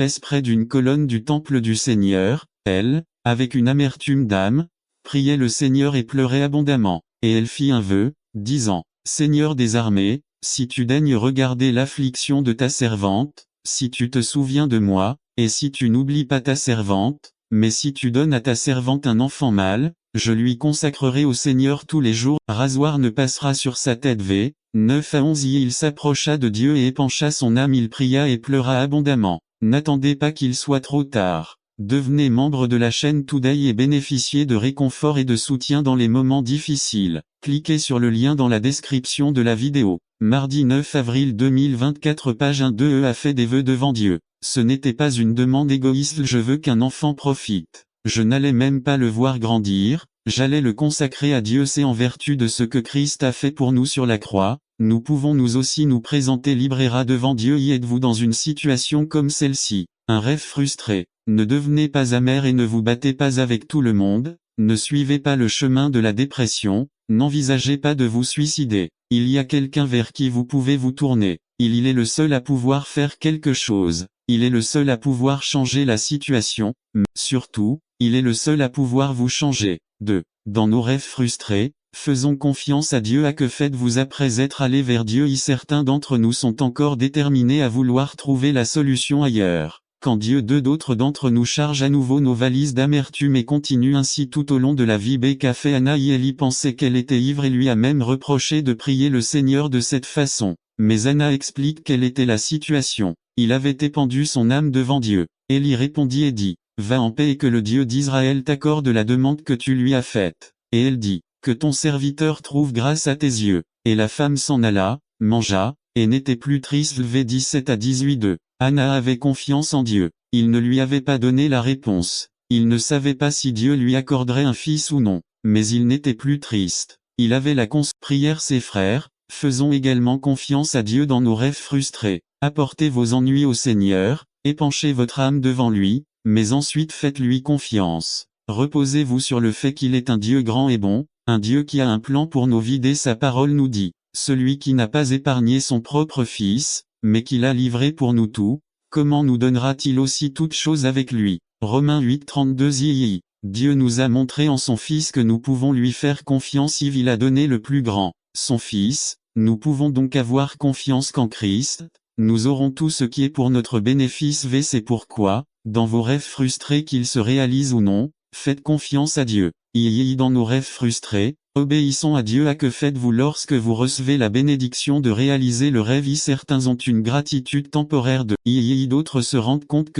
est près d'une colonne du temple du Seigneur, elle, avec une amertume d'âme, priait le Seigneur et pleurait abondamment. Et elle fit un vœu, disant, Seigneur des armées, si tu daignes regarder l'affliction de ta servante, si tu te souviens de moi, et si tu n'oublies pas ta servante, mais si tu donnes à ta servante un enfant mâle, je lui consacrerai au Seigneur tous les jours, rasoir ne passera sur sa tête. V. 9 à 11. Il s'approcha de Dieu et épancha son âme, il pria et pleura abondamment. N'attendez pas qu'il soit trop tard. Devenez membre de la chaîne Today et bénéficiez de réconfort et de soutien dans les moments difficiles. Cliquez sur le lien dans la description de la vidéo. Mardi 9 avril 2024. Page 1. 2 a fait des vœux devant Dieu. Ce n'était pas une demande égoïste, je veux qu'un enfant profite. Je n'allais même pas le voir grandir, j'allais le consacrer à Dieu. C'est en vertu de ce que Christ a fait pour nous sur la croix. Nous pouvons nous aussi nous présenter libres et rats devant Dieu. Y êtes-vous dans une situation comme celle-ci? Un rêve frustré. Ne devenez pas amer et ne vous battez pas avec tout le monde, ne suivez pas le chemin de la dépression, n'envisagez pas de vous suicider. Il y a quelqu'un vers qui vous pouvez vous tourner. Il est le seul à pouvoir faire quelque chose. Il est le seul à pouvoir changer la situation, mais surtout, il est le seul à pouvoir vous changer. 2. Dans nos rêves frustrés, faisons confiance à Dieu. À que faites-vous après être allé vers Dieu? Certains d'entre nous sont encore déterminés à vouloir trouver la solution ailleurs. Quand Dieu d'autres d'entre nous chargent à nouveau nos valises d'amertume et continue ainsi tout au long de la vie. B. Qu'a fait Anna? Elle pensait qu'elle était ivre et lui a même reproché de prier le Seigneur de cette façon. Mais Anna explique quelle était la situation. Il avait épandu son âme devant Dieu. Élie répondit et dit, va en paix et que le Dieu d'Israël t'accorde la demande que tu lui as faite. Et elle dit, que ton serviteur trouve grâce à tes yeux. Et la femme s'en alla, mangea, et n'était plus triste. V. 17 à 18. 2. Anna avait confiance en Dieu. Il ne lui avait pas donné la réponse. Il ne savait pas si Dieu lui accorderait un fils ou non. Mais il n'était plus triste. Il avait la prière. Ses frères, faisons également confiance à Dieu dans nos rêves frustrés. Apportez vos ennuis au Seigneur, épanchez votre âme devant lui, mais ensuite faites-lui confiance. Reposez-vous sur le fait qu'il est un Dieu grand et bon, un Dieu qui a un plan pour nos vies. Et sa parole nous dit, celui qui n'a pas épargné son propre fils, mais qui l'a livré pour nous tous, comment nous donnera-t-il aussi toutes choses avec lui? Romains 8 32. Dieu nous a montré en son Fils que nous pouvons lui faire confiance. Il a donné le plus grand, son Fils, nous pouvons donc avoir confiance qu'en Christ, nous aurons tout ce qui est pour notre bénéfice. V. C'est pourquoi, dans vos rêves frustrés qu'ils se réalisent ou non, faites confiance à Dieu. Dans nos rêves frustrés, obéissons à Dieu. À que faites-vous lorsque vous recevez la bénédiction de réaliser le rêve? Certains ont une gratitude temporaire de d'autres se rendent compte que